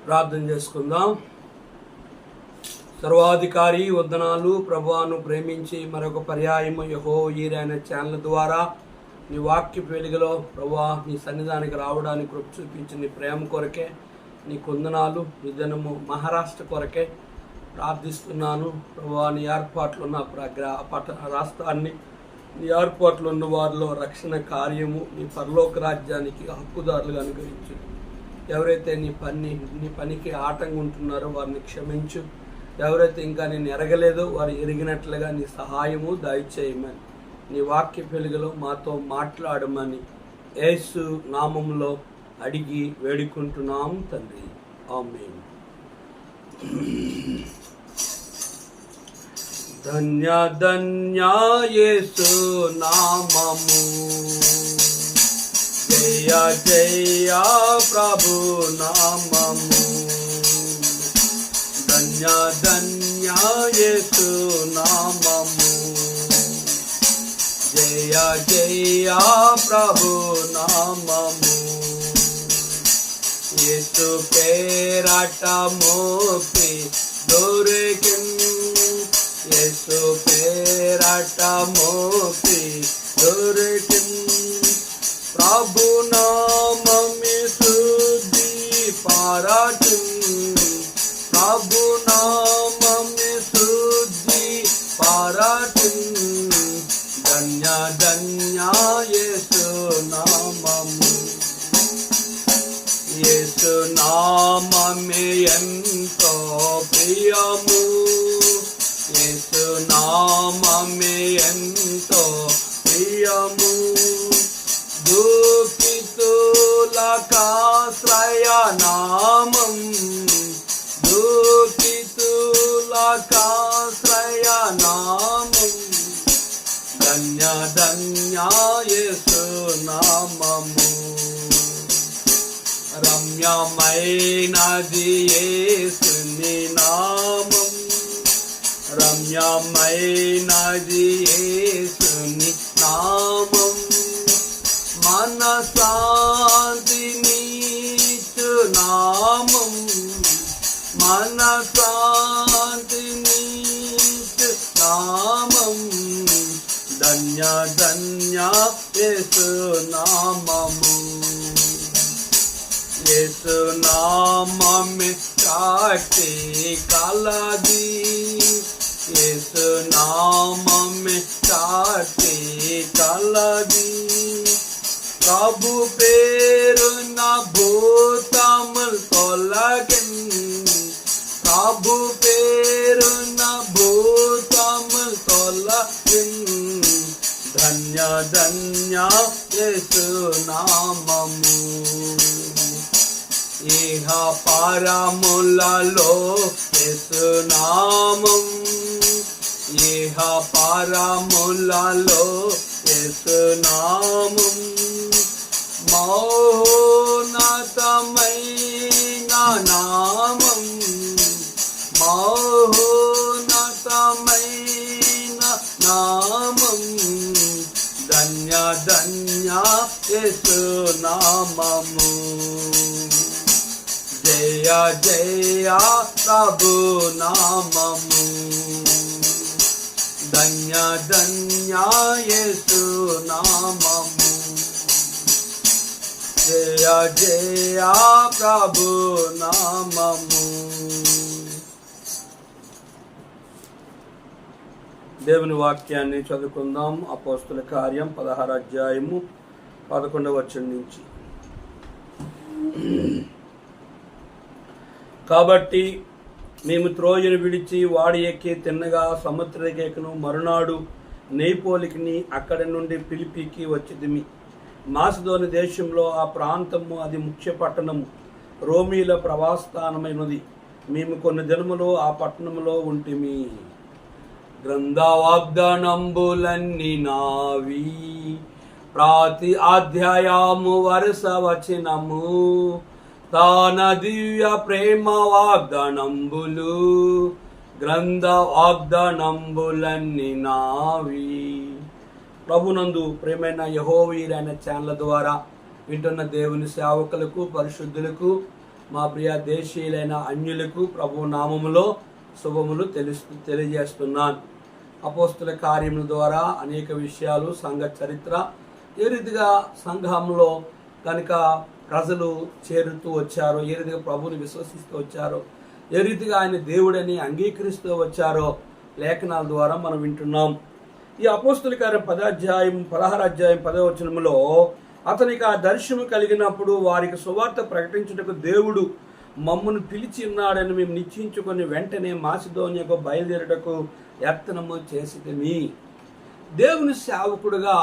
ప్రార్థన చేసుకుందాం. సర్వాధికారి వందనాలు ప్రభువాను ప్రేమించి మరొక పర్యాయము యెహోవా ఛానల్ ద్వారా నీ వాక్య వెలుగులో ప్రభువా నీ సన్నిధానికి రావడానికి కృప చూపించి నీ ప్రేమ కొరకే నీ వందనాలు. ఈ దినము మహారాష్ట్ర కొరకే ప్రార్థిస్తున్నాను ప్రభువా. నీ ఏర్పాట్లు ఉన్న రాష్ట్రాన్ని నీ ఏర్పాట్లు ఉన్న వారిలో రక్షణ కార్యము నీ పరలోక రాజ్యానికి హక్కుదారులుగా అనుగ్రహించు. ఎవరైతే నీ పనికి ఆటంకం ఉంటున్నారో వారిని క్షమించు. ఎవరైతే ఇంకా నేను ఎరగలేదో వారు ఎరిగినట్లుగా నీ సహాయము దయచేయమని నీ వాక్య వెలుగులో మాతో మాట్లాడమని యేసు నామములో అడిగి వేడుకుంటున్నాం తండ్రి, ఆమేన్. ధన్య ధన్య యేసు నామము, జయ జయ ప్రభు నామము. ధన్య ధన్య యేసు నామము, జయ జయ ప్రభు నామము. యేసు పేరట మోక్తి దొరికిన్, యేసు పేరట మోక్తి దొరికిన్. ప్రభు నామమి శుద్ధి పారాటిన్, ప్రభు నామమి శుద్ధి పారాటిన్. ధన్య ధన్య యేసు నామము, యేసు నామమే ఎంతో ప్రియము, యేసు నామమే ఎంతో ప్రియము. దుఃఖితులకాశ్రయ నామం, దుఃఖితులకాశ్రయ నామం. ధన్య ధన్య యేసు నామము, రమ్యమైనది యేసుని నామం, రమ్యమైనది యేసుని నామం. మనశాంతినిచ్చు నామం, మనశాంతినిచ్చు నామం. ధన్య ధన్య యేసు నామము, యేసు నామమే శక్తి కలది, యేసు నామమే శక్తి కలది. ప్రభు పేరున భూతములు తొలగిన్, ప్రభు పేరున భూతములు తొలగిన్. ధన్య ధన్య యేసు నామము, ఇహ పరములలో యేసు నామం, ఇహ పరములలో యేసు నామం. మహోన్నతమైన నామం, మహోన్నతమైన నామం. ధన్య ధన్య యేసు నామము, జయ జయ ప్రభు నామము. ధన్య ధన్య యేసు నామము, జయ జయ ప్రభు నామము. దేవుని వాక్యాన్ని చదువుకుందాం. అపోస్తుల కార్యం 16వ అధ్యాయము 11వ వచనం నుంచి. కాబట్టి మేము త్రోయను విడిచి వాడి ఎక్కి తిన్నగా సముద్రకేకను మరునాడు నెయిపోలికిని అక్కడి నుండి ఫిలిప్పీకి వచ్చితిమి. మాసిదోని దేశంలో ఆ ప్రాంతము అది ముఖ్య పట్టణము, రోమీల ప్రవాసస్థానమైనది. మేము కొన్ని దినములు ఆ పట్టణములో ఉంటిమి. గ్రంథ వాగ్దానంబులన్నీ నావి, ప్రతి అధ్యాయము వరుస వచనము, తాన దివ్య ప్రేమ వాగ్దానంబులు, గ్రంథ వాగ్దానంబులన్నీ నావి. ప్రభునందు ప్రేమైన యెహోవా ఛానల్ ద్వారా వింటున్న దేవుని సేవకులకు, పరిశుద్ధులకు మా ప్రియ దేశీయులైన అన్యులకు ప్రభు నామములో శుభములు తెలియజేస్తున్నాను. అపోస్తుల కార్యముల ద్వారా అనేక విషయాలు, సంఘ చరిత్ర, ఏ రీతిగా సంఘంలో కనుక ప్రజలు చేరుతూ వచ్చారో, ఏ రీతిగా ప్రభుని విశ్వసిస్తూ వచ్చారో, ఏ రీతిగా ఆయన దేవుడని అంగీకరిస్తూ వచ్చారో లేఖనాల ద్వారా మనం వింటున్నాం. ఈ అపోస్తుల కార్యం 16 అధ్యాయం 10వ వచనములో అతనికి ఆ దర్శనం కలిగినప్పుడు వారికి సువార్త ప్రకటించుటకు దేవుడు మమ్మను పిలిచి ఉన్నాడని మేము నిశ్చయించుకొని వెంటనే మాసిదోనియకు బయలుదేరుటకు యత్నము చేసితిమి. దేవుని సేవకుడుగా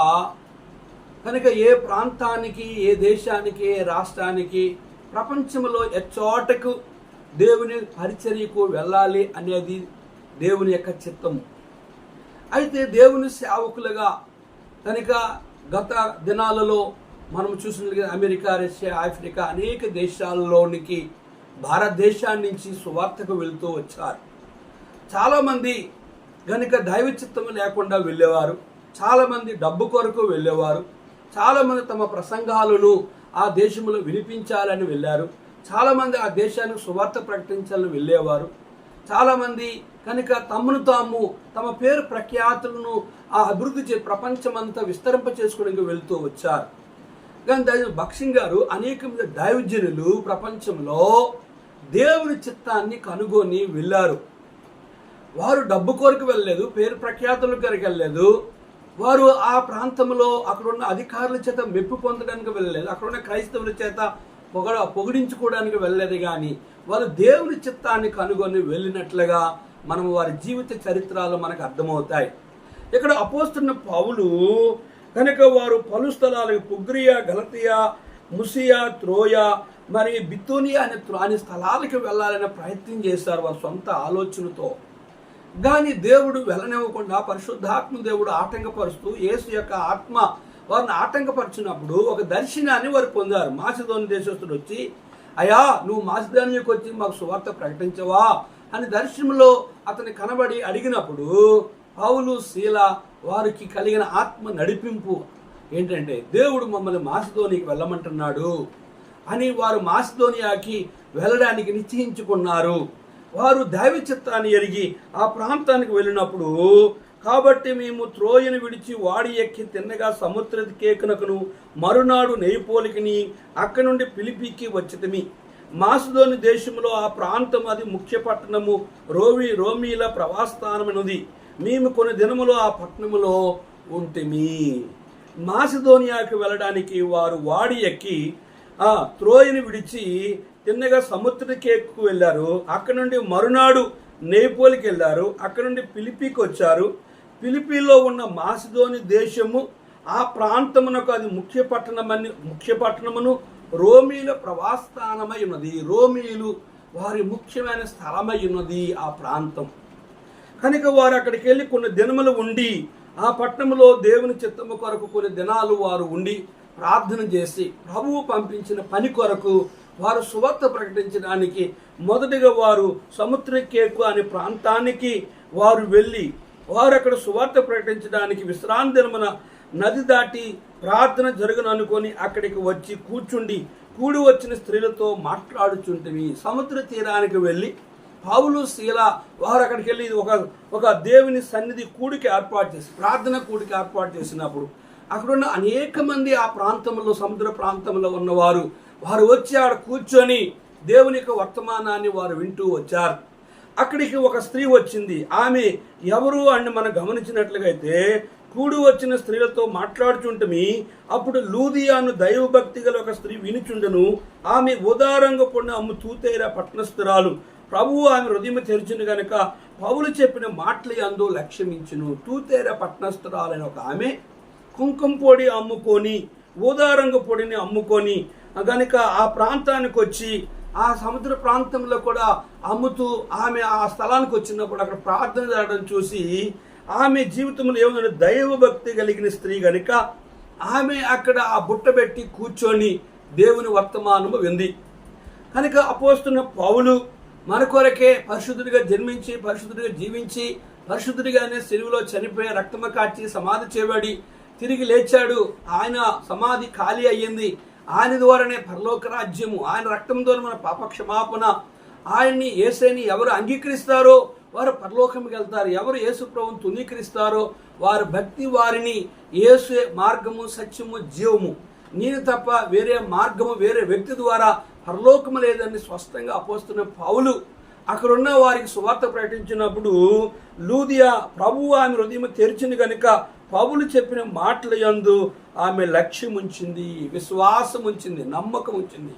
కనుక ఏ ప్రాంతానికి, ఏ దేశానికి, ఏ రాష్ట్రానికి, ప్రపంచంలో ఎచ్చోటకు దేవుని పరిచర్యకు వెళ్ళాలి అనేది దేవుని యొక్క చిత్తము. అయితే దేవుని సేవకులుగా కనుక గత దినాలలో మనం చూసినట్లుగా అమెరికా, రష్యా, ఆఫ్రికా అనేక దేశాలలోనికి భారతదేశాన్ని నుంచి సువార్తకు వెళుతూ వచ్చారు. చాలామంది కనుక దైవ చిత్తము లేకుండా వెళ్ళేవారు, చాలామంది డబ్బు కొరకు వెళ్ళేవారు, చాలామంది తమ ప్రసంగాలను ఆ దేశంలో వినిపించాలని వెళ్ళారు, చాలామంది ఆ దేశానికి సువార్త ప్రకటించాలని వెళ్ళేవారు, చాలామంది కనుక తమను తాము తమ పేరు ప్రఖ్యాతులను ఆ అభివృద్ధి ప్రపంచమంతా విస్తరింప చేసుకోవడానికి వెళ్తూ వచ్చారు. కానీ భక్సింగ్ గారు అనేక మంది దైవజనులు ప్రపంచంలో దేవుని చిత్తాన్ని కనుగొని వెళ్ళారు. వారు డబ్బు కొరకు వెళ్ళలేదు, పేరు ప్రఖ్యాతుల కొరకు వెళ్ళలేదు, వారు ఆ ప్రాంతంలో అక్కడున్న అధికారుల చేత మెప్పు పొందడానికి వెళ్ళలేదు, అక్కడున్న క్రైస్తవుల చేత పొగిడించుకోవడానికి వెళ్ళలేదు. కానీ వారు దేవుని చిత్తాన్ని కనుగొని వెళ్ళినట్లుగా మనం వారి జీవిత చరిత్రలు మనకు అర్థమవుతాయి. ఇక్కడ అపోస్తున్న పౌలు కనుక వారు పలు స్థలాలకు పుగ్రియా, గలతియా, ముసియా, త్రోయా, మరి బితూనియా అనే స్థలాలకు వెళ్ళాలనే ప్రయత్నం చేశారు వారి సొంత ఆలోచనతో. కానీ దేవుడు వెళ్ళనివ్వకుండా పరిశుద్ధాత్మ దేవుడు ఆటంకపరుస్తూ యేసు యొక్క ఆత్మ వారిని ఆటంకపరిచినప్పుడు ఒక దర్శనాన్ని వారు పొందారు. మాసిదోని దేశస్తుడు వచ్చి, అయ్యా నువ్వు మాసిదోనియాకు వచ్చి మాకు సువార్త ప్రకటించవా అని దర్శనంలో అతని కనబడి అడిగినప్పుడు పౌలు, శీల వారికి కలిగిన ఆత్మ నడిపింపు ఏంటంటే దేవుడు మమ్మల్ని మాసిదోనియాకి వెళ్ళమంటున్నాడు అని వారు మాసిదోనియాకి వెళ్ళడానికి నిశ్చయించుకున్నారు. వారు దైవ చిత్తాన్ని ఎరిగి ఆ ప్రాంతానికి వెళ్ళినప్పుడు, కాబట్టి మేము త్రోయను విడిచి వాడి ఎక్కి తిన్నగా సముద్ర కేకునకును మరునాడు నెయిపోలికిని అక్కడి నుండి ఫిలిప్పీకి వచ్చితిమి. మాసిదోని దేశంలో ఆ ప్రాంతం అది ముఖ్య పట్టణము, రోమీల ప్రవాస్థానమైనది. మేము కొన్ని దినములు ఆ పట్టణములో ఉంటిమి. మాసిదోనియాకి వెళ్ళడానికి వారు వాడి ఎక్కి ఆ త్రోయను విడిచి తిన్నగా సముద్ర కేకు వెళ్ళారు. అక్కడ నుండి మరునాడు నెయిపోలికి వెళ్ళారు. అక్కడ నుండి ఫిలిప్పీకి వచ్చారు. ఫిలిప్పీలో ఉన్న మాసిదోని దేశము ఆ ప్రాంతమునకు అది ముఖ్య పట్టణమును రోమీల ప్రవాస్థానమై ఉన్నది. రోమీలు వారి ముఖ్యమైన స్థలమై ఉన్నది ఆ ప్రాంతం. కనుక వారు అక్కడికి వెళ్ళి కొన్ని దినములు ఉండి ఆ పట్టణంలో దేవుని చిత్తము కొరకు కొన్ని దినాలు వారు ఉండి ప్రార్థన చేసి ప్రభువు పంపించిన పని కొరకు వారు సువార్త ప్రకటించడానికి మొదటిగా వారు సముద్ర కేకు అనే ప్రాంతానికి వారు వెళ్ళి వారు అక్కడ సువార్త ప్రకటించడానికి విశ్రాంతి దినమున నది దాటి ప్రార్థన జరుగును అనుకొని అక్కడికి వచ్చి కూడి వచ్చిన స్త్రీలతో మాట్లాడుచుంటివి. సముద్ర తీరానికి వెళ్ళి పౌలు, శీల వారు అక్కడికి వెళ్ళి ఒక దేవుని సన్నిధి కూడికి ఏర్పాటు చేసి ప్రార్థన కూడికి ఏర్పాటు చేసినప్పుడు అక్కడున్న అనేక మంది ఆ ప్రాంతంలో సముద్ర ప్రాంతంలో ఉన్నవారు వారు వచ్చి ఆడ కూర్చొని దేవుని యొక్క వర్తమానాన్ని వారు వింటూ వచ్చారు. అక్కడికి ఒక స్త్రీ వచ్చింది. ఆమె ఎవరు అని మనం గమనించినట్లుగా అయితే కూడి వచ్చిన స్త్రీలతో మాట్లాడుచుంటమి. అప్పుడు లూదియాను దైవభక్తి గల ఒక స్త్రీ వినుచుండను. ఆమె ఉదారంగా పొండి అమ్ము తూతేరా పట్టణస్థురాలు. ప్రభువు ఆమె హృదయం తెరిచింది కనుక పౌలు చెప్పిన మాటలు అందు లక్ష్యమించును. తూతేరా పట్టణస్థురాలైన ఒక ఆమె కుంకుమ పొడి అమ్ముకొని, ఊదారంగు పొడిని అమ్ముకొని కనుక ఆ ప్రాంతానికి వచ్చి ఆ సముద్ర ప్రాంతంలో కూడా అమ్ముతూ ఆమె ఆ స్థలానికి వచ్చినప్పుడు అక్కడ ప్రార్థన జరగడం చూసి ఆమె జీవితంలో ఏముందంటే దైవభక్తి కలిగిన స్త్రీ కనుక ఆమె అక్కడ ఆ బుట్ట పెట్టి కూర్చొని దేవుని వర్తమానము వింది. కనుక అపోస్తున్న పౌలు మన కొరకే పరిశుద్ధుడిగా జన్మించి పరిశుద్ధుడిగా జీవించి పరిశుద్ధుడిగానే సిలువలో చనిపోయి రక్తమ కాచి సమాధి చేయబడి తిరిగి లేచాడు. ఆయన సమాధి ఖాళీ అయ్యింది. ఆయన ద్వారానే పరలోక రాజ్యము, ఆయన రక్తం ద్వారా మన పాప క్షమాపణ. ఆయన్ని యేసుని ఎవరు అంగీకరిస్తారో వారు పరలోకంకి వెళ్తారు. ఎవరు యేసు ప్రభువును తునీకరిస్తారో వారి భక్తి వారిని యేసు మార్గము, సత్యము, జీవము, నేను తప్ప వేరే మార్గము, వేరే వ్యక్తి ద్వారా పరలోకము లేదని స్పష్టంగా అపోస్తున్న పౌలు అక్కడున్న వారికి సువార్త ప్రకటించినప్పుడు లూదియా ప్రభువు ఆమె హృదయం తెరిచింది కనుక పౌలు చెప్పిన మాటల యందు ఆమె లక్ష్యం ఉంచింది, విశ్వాసం ఉంచింది, నమ్మకం ఉంచింది.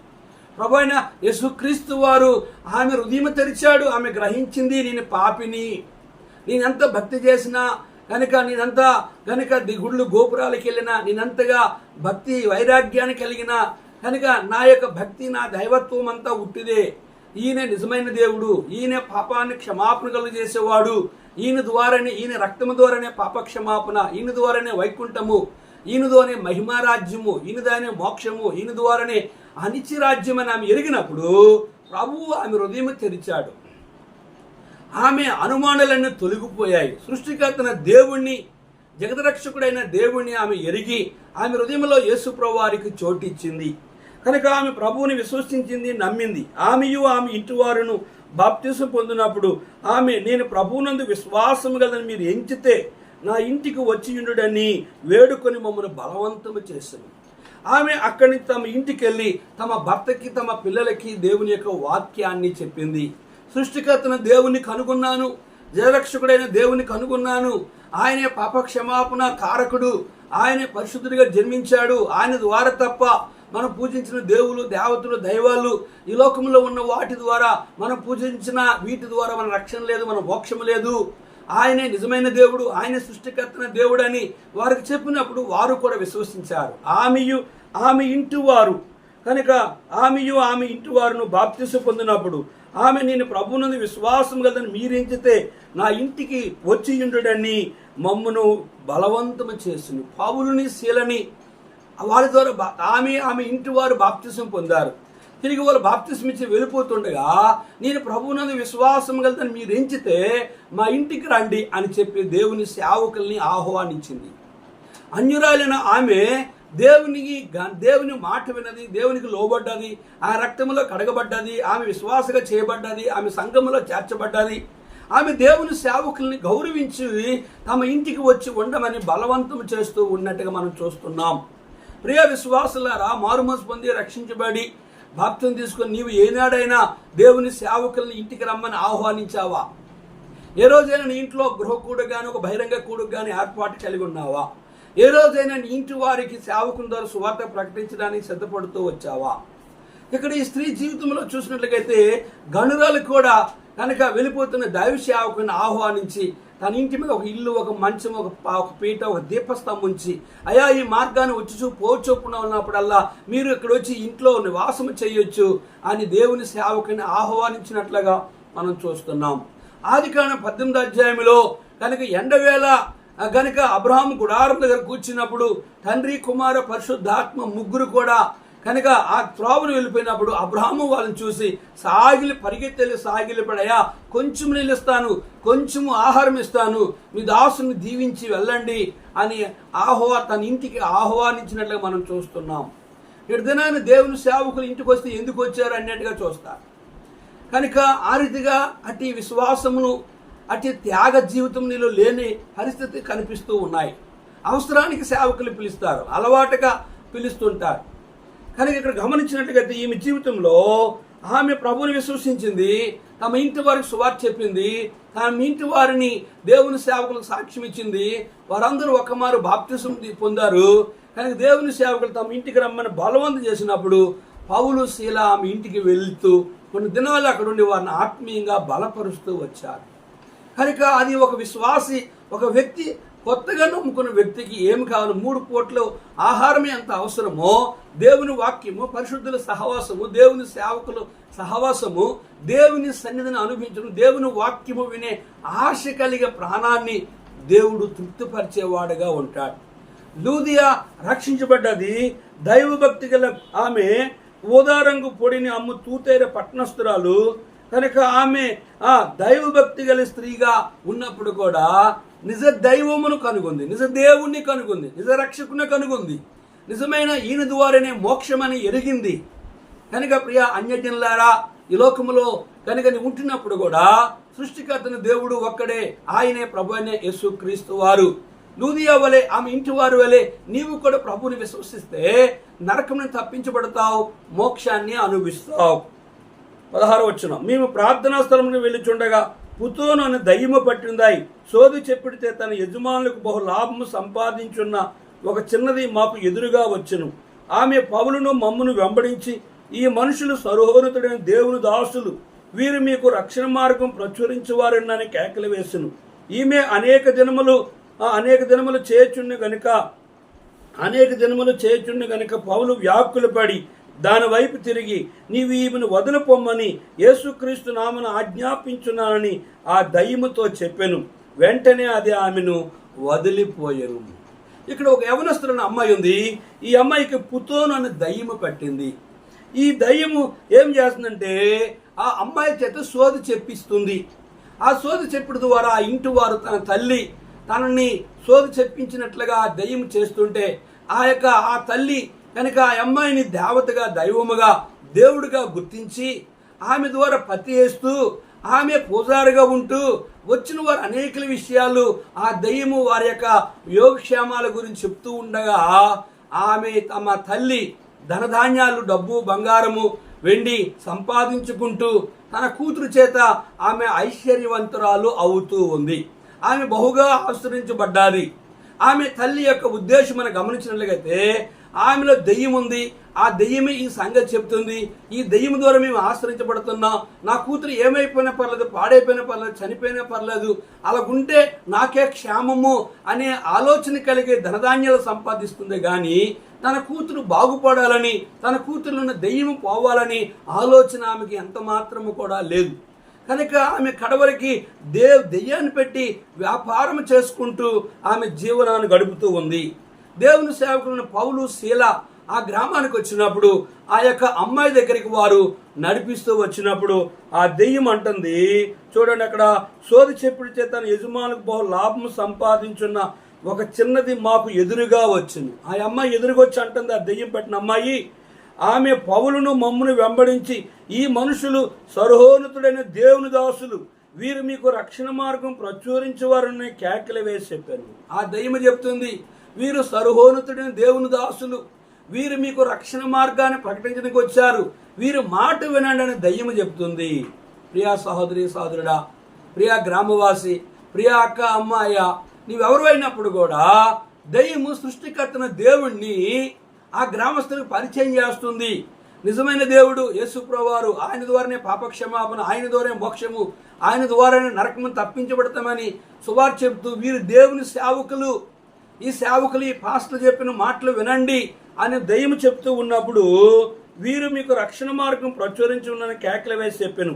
ప్రభు అయిన యేసుక్రీస్తు వారు ఆమె హృదయం తెరిచాడు. ఆమె గ్రహించింది, నేను పాపిని, నేనెంత భక్తి చేసినా కనుక, నేనంతా కనుక గుళ్ళు గోపురాలకు వెళ్ళినా, నేనంతగా భక్తి వైరాగ్యాన్ని కలిగిన కనుక నా యొక్క భక్తి, నా దైవత్వం అంతా ఉట్టిదే. ఈయన నిజమైన దేవుడు, ఈయన పాపాన్ని క్షమాపణ కలుగు చేసేవాడు, ఈయన ద్వారానే, ఈయన రక్తము ద్వారానే పాప క్షమాపణ, ఈయన ద్వారానే వైకుంఠము, ఈయన ద్వారానే మహిమారాజ్యము, ఈయన ద్వారానే మోక్షము, ఈయన ద్వారానే అనిత్య రాజ్యం అని ఆమె ఎరిగినప్పుడు ప్రభువు ఆమె హృదయం తెరిచాడు. ఆమె అనుమానాలన్నీ తొలగిపోయాయి. సృష్టికర్తన దేవుణ్ణి, జగదరక్షకుడైన దేవుణ్ణి ఆమె ఎరిగి ఆమె హృదయంలో యేసు ప్రభు వారికి చోటిచ్చింది కనుక ఆమె ప్రభువుని విశ్వసించింది, నమ్మింది. ఆమెయు ఆమె ఇంటి వారును బాప్తిసం పొందినప్పుడు ఆమె, నేను ప్రభువునందు విశ్వాసం గలని మీరు ఎంచితే నా ఇంటికి వచ్చి ఉండుడని వేడుకొని మమ్మల్ని బలవంతము చేసింది. ఆమె అక్కడి నుంచి తమ ఇంటికి వెళ్ళి తమ భర్తకి, తమ పిల్లలకి దేవుని యొక్క వాక్యాన్ని చెప్పింది. సృష్టికర్తన దేవుని కనుగొన్నాను, జయరక్షకుడైన దేవుని కనుగొన్నాను, ఆయనే పాప క్షమాపణ కారకుడు, ఆయనే పరిశుద్ధుడిగా జన్మించాడు, ఆయన ద్వారా తప్ప మనం పూజించిన దేవులు, దేవతలు, దైవాలు ఈ లోకంలో ఉన్న వాటి ద్వారా మనం పూజించిన వీటి ద్వారా మన రక్షణ లేదు, మన మోక్షం లేదు. ఆయనే నిజమైన దేవుడు, ఆయనే సృష్టికర్తన దేవుడు అని వారికి చెప్పినప్పుడు వారు కూడా విశ్వసించారు. ఆమెయు ఆమె ఇంటి వారు కనుక ఆమెయు ఆమె ఇంటి వారును బాప్తిసం పొందినప్పుడు ఆమె, నేను ప్రభువునందు విశ్వాసం కలని మీరెంచితే నా ఇంటికి వచ్చి ఉండుడని మమ్మను బలవంతము చేసింది. పౌలుని, శీలని వారి ద్వారా ఆమె ఇంటి వారు బాప్తిసం పొందారు. తిరిగి వాళ్ళు బాప్తిసం ఇచ్చి వెళ్ళిపోతుండగా, నేను ప్రభువునందు విశ్వాసం కలని మీరు ఎంచితే మా ఇంటికి రండి అని చెప్పి దేవుని సేవకుల్ని ఆహ్వానించింది. అన్యురాలైన ఆమె దేవుని మాట విన్నది, దేవునికి లోబడ్డది, ఆ రక్తంలో కడగబడ్డది, ఆమె విశ్వాసగా చేయబడ్డది, ఆమె సంఘములో చేర్చబడ్డది. ఆమె దేవుని సేవకుల్ని గౌరవించి తమ ఇంటికి వచ్చి ఉండమని బలవంతం చేస్తూ ఉన్నట్టుగా మనం చూస్తున్నాం. ప్రియ విశ్వాసులారా, మారుమనసు పొంది రక్షించబడి బాప్తిసం తీసుకొని నీవు ఏనాడైనా దేవుని సేవకుల్ని ఇంటికి రమ్మని ఆహ్వానించావా? ఏ రోజైనా నీ ఇంట్లో గృహ కూడుకు కానీ, ఒక బహిరంగ కూడుకు కానీ ఏర్పాటు కలిగి ఉన్నావా? ఏ రోజైనా నీ ఇంటి వారికి సేవకుల ద్వారా సువార్త ప్రకటించడానికి సిద్ధపడుతూ వచ్చావా? ఇక్కడ ఈ స్త్రీ జీవితంలో చూసినట్లయితే గనురాలు కూడా కనుక వెళ్ళిపోతున్న దైవ సేవకుని ఆహ్వానించి తన ఇంటి మీద ఒక ఇల్లు, ఒక మంచం, ఒక పీట, ఒక దీపస్తంభం ఉంచి, అయా ఈ మార్గాన్ని వచ్చి పోచొప్పున ఉన్నప్పుడల్లా మీరు ఇక్కడ వచ్చి ఇంట్లో నివాసం చేయొచ్చు అని దేవుని సేవకుని ఆహ్వానించినట్లుగా మనం చూస్తున్నాం. ఆదికాండం 18వ అధ్యాయంలో కనుక ఎండవేళ కనుక అబ్రహాము గుడారం దగ్గర కూర్చున్నప్పుడు తండ్రి, కుమార, పరిశుద్ధాత్మ ముగ్గురు కూడా కనుక ఆ త్రోవను వెళ్ళిపోయినప్పుడు అబ్రహాము వాళ్ళని చూసి సాగిలిపడయా, కొంచెం నీళ్ళు ఇస్తాను, కొంచెము ఆహారం ఇస్తాను, మీ దాసుని దీవించి వెళ్ళండి అని తన ఇంటికి ఆహ్వానించినట్లుగా మనం చూస్తున్నాం. ఇటు దినాన్ని దేవుని సేవకులు ఇంటికి వస్తే ఎందుకు వచ్చారు అన్నట్టుగా చూస్తారు. కనుక ఆ రీతిగా అటు విశ్వాసమును, అటు త్యాగ జీవితం నీలో లేని పరిస్థితి కనిపిస్తూ ఉన్నాయి. అవసరానికి సేవకులు పిలుస్తారు, అలవాటుగా పిలుస్తుంటారు. కనుక ఇక్కడ గమనించినట్టుగైతే ఈమె జీవితంలో ఆమె ప్రభువుని విశ్వసించింది, తమ ఇంటి వారికి సువార్త చెప్పింది, తమ ఇంటి వారిని దేవుని సేవకులకు సాక్ష్యం ఇచ్చింది. వారందరూ ఒకమారు బాప్తిసం పొందారు. కనుక దేవుని సేవకులు తమ ఇంటికి రమ్మని బలవంతం చేసినప్పుడు పౌలు, శీల ఆమె ఇంటికి వెళ్తూ కొన్ని దినాలు అక్కడ ఉండి వారిని ఆత్మీయంగా బలపరుస్తూ వచ్చారు. కనుక అది ఒక విశ్వాసి, ఒక వ్యక్తి కొత్తగా నమ్ముకున్న వ్యక్తికి ఏమి కావాలి? 3 పూట్ల ఆహారమే ఎంత అవసరమో దేవుని వాక్యము, పరిశుద్ధుల సహవాసము, దేవుని సేవకుల సహవాసము, దేవుని సన్నిధిని అనుభవించడం, దేవుని వాక్యము వినే ఆశ కలిగే ప్రాణాన్ని దేవుడు తృప్తిపరిచేవాడుగా ఉంటాడు. లూదియా రక్షించబడ్డది. దైవభక్తి గల ఆమె ఊదారంగు పొడిని అమ్ము తూతేర పట్టణస్థురాలు. కనుక ఆమె ఆ దైవభక్తి గల స్త్రీగా ఉన్నప్పుడు కూడా నిజ దైవమును కనుగొంది, నిజ దేవుణ్ణి కనుగొంది, నిజ రక్షకుని కనుగొంది. నిజమైన ఈయన ద్వారానే మోక్షమని ఎరిగింది. కనుక ప్రియ అన్యజనులారా, ఈ లోకములో కనుక నీ ఉంటున్నప్పుడు కూడా సృష్టికర్తను దేవుడు ఒక్కడే, ఆయనే ప్రభు అయిన యేసుక్రీస్తు వారు. లూదియా వలె, ఆమె ఇంటి వారి వలె నీవు కూడా ప్రభుని విశ్వసిస్తే నరకమును తప్పించబడతావు, మోక్షాన్ని అనుభవిస్తావు. 16వ వచనం, మేము ప్రార్థనా స్థలమును వెళ్ళుచుండగా పుతోను అని దయ్యము పట్టిందాయి సోది చెప్పిడితే తన యజమానులకు బహు లాభము సంపాదించున్న ఒక చిన్నది మాకు ఎదురుగా వచ్చును. ఆమె పౌలును మమ్మును వెంబడించి, ఈ మనుషులు సర్వోన్నతుడైన దేవుని దాసులు, వీరు మీకు రక్షణ మార్గం ప్రచురించువారని కేకలు వేసును. ఈమె అనేక దినములు చేయుచుండు గనుక పౌలు వ్యాకులు పడి దాని వైపు తిరిగి, నీవు ఈమెను వదిలిపోమ్మని యేసుక్రీస్తు నామమున ఆజ్ఞాపించున్నానని ఆ దయ్యముతో చెప్పెను. వెంటనే అది ఆమెను వదిలిపోయెను. ఇక్కడ ఒక యవనస్తున్న అమ్మాయి ఉంది. ఈ అమ్మాయికి పుతోను అనే దయ్యము పట్టింది. ఈ దయ్యము ఏం చేస్తుందంటే ఆ అమ్మాయి చేత సోది చెప్పిస్తుంది. ఆ సోది చెప్పడం ద్వారా ఆ ఇంటి వారు తన తల్లి తనని సోది చెప్పించినట్లుగా ఆ దయ్యం చేస్తుంటే ఆ తల్లి కనుక ఆ అమ్మాయిని దేవతగా, దైవముగా, దేవుడిగా గుర్తించి ఆమె ద్వారా పత్తి వేస్తూ ఆమె పూజారిగా ఉంటూ వచ్చిన వారు అనేక విషయాలు ఆ దయ్యము వారి యొక్క యోగక్షేమాల గురించి చెప్తూ ఉండగా ఆమె తమ తల్లి ధనధాన్యాలు, డబ్బు, బంగారము, వెండి సంపాదించుకుంటూ తన కూతురు చేత ఆమె ఐశ్వర్యవంతురాలు అవుతూ ఉంది. ఆమె బహుగా ఆశ్రయించబడ్డాది. ఆమె తల్లి యొక్క ఉద్దేశం మనం గమనించినట్లయితే ఆమెలో దెయ్యం ఉంది. ఆ దెయ్యమే ఈ సంగతి చెప్తుంది. ఈ దెయ్యం ద్వారా మేము ఆశ్రయించబడుతున్నాం. నా కూతురు ఏమైపోయినా పర్లేదు, పాడైపోయినా పర్లేదు, చనిపోయినా పర్లేదు, అలాగుంటే నాకే క్షేమము అనే ఆలోచన కలిగే ధనధాన్యాలు సంపాదిస్తుంది. కానీ తన కూతురు బాగుపడాలని, తన కూతురులో ఉన్న దెయ్యం పోవాలని ఆలోచన ఆమెకి ఎంత మాత్రము కూడా లేదు. కనుక ఆమె కడవరికి దెయ్యాన్ని పెట్టి వ్యాపారం చేసుకుంటూ ఆమె జీవనాన్ని గడుపుతూ ఉంది. దేవుని సేవకులను పౌలు, శీల ఆ గ్రామానికి వచ్చినప్పుడు ఆ యొక్క అమ్మాయి దగ్గరికి వారు నడిపిస్తూ వచ్చినప్పుడు ఆ దెయ్యం అంటుంది, చూడండి అక్కడ, సోది చెప్పుడు చేత తన యజమానులకు బహు లాభం సంపాదించున్న ఒక చిన్నది మాకు ఎదురుగా వచ్చింది. ఆ అమ్మాయి ఎదురుగొచ్చి అంటుంది, ఆ దెయ్యం పెట్టిన అమ్మాయి, ఆమె పౌలును మమ్మును వెంబడించి, ఈ మనుషులు సర్వోన్నతుడైన దేవుని దాసులు, వీరు మీకు రక్షణ మార్గం ప్రచురించేవారని కేకలు వేసి చెప్పాను. ఆ దెయ్యం చెప్తుంది, వీరు సర్వోన్నతుడైన దేవుని దాసులు, వీరు మీకు రక్షణ మార్గాన్ని ప్రకటించడానికి వచ్చారు, వీరు మాట వినండి అని దయ్యము చెప్తుంది. ప్రియా సహోదరి, సహోదరుడా, ప్రియా గ్రామవాసి, ప్రియా అక్క, అమ్మాయ, నీవెవరు అయినప్పుడు కూడా దయ్యము సృష్టికర్తన దేవుణ్ణి ఆ గ్రామస్తులకు పరిచయం చేస్తుంది. నిజమైన దేవుడు యేసుప్రభువారు, ఆయన ద్వారానే పాపక్షమాపణ, ఆయన ద్వారానే మోక్షము, ఆయన ద్వారానే నరకము తప్పించబడతామని సువార్త చెబుతూ, వీరు దేవుని సేవకులు, ఈ సేవకులు ఈ పాస్టర్లు చెప్పిన మాటలు వినండి అని దయ్యము చెప్తూ ఉన్నప్పుడు, వీరు మీకు రక్షణ మార్గం ప్రచురించి ఉన్నని కేకలు వేసి చెప్పాను.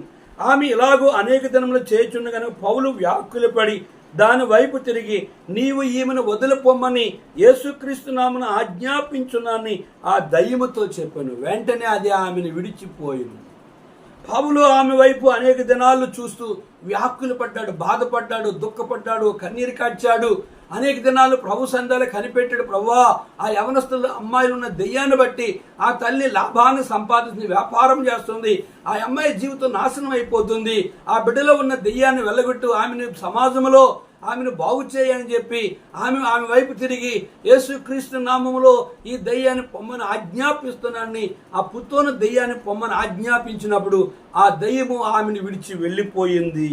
ఆమె ఇలాగూ అనేక దినములు చేయుచుండగానే పౌలు వ్యాకులపడి దాని వైపు తిరిగి, నీవు ఈమెను వదిలిపోమ్మని యేసుక్రీస్తు నామమున ఆజ్ఞాపించున్నానని ఆ దయ్యముతో చెప్పాను. వెంటనే అది ఆమెను విడిచిపోయింది. పౌలు ఆమె వైపు అనేక దినాలు చూస్తూ వ్యాకులు పడ్డాడు, బాధపడ్డాడు, దుఃఖపడ్డాడు, కన్నీరు కార్చాడు. అనేక దినాలు ప్రభు సందాలు కనిపెట్టాడు. ప్రభువా, ఆ యవనస్తుల అమ్మాయిలు ఉన్న దెయ్యాన్ని బట్టి ఆ తల్లి లాభాన్ని సంపాదిస్తుంది, వ్యాపారం చేస్తుంది, ఆ అమ్మాయి జీవితం నాశనం అయిపోతుంది, ఆ బిడ్డలో ఉన్న దెయ్యాన్ని వెళ్ళగొట్టు ఆమెను సమాజంలో ఆమెను బాగు చేయని చెప్పి ఆమె వైపు తిరిగి యేసుక్రీస్తు నామములో ఈ దెయ్యాన్ని పొమ్మని ఆజ్ఞాపిస్తున్నానని ఆ పుత్తోను దెయ్యాన్ని పొమ్మని ఆజ్ఞాపించినప్పుడు ఆ దెయ్యము ఆమెను విడిచి వెళ్ళిపోయింది.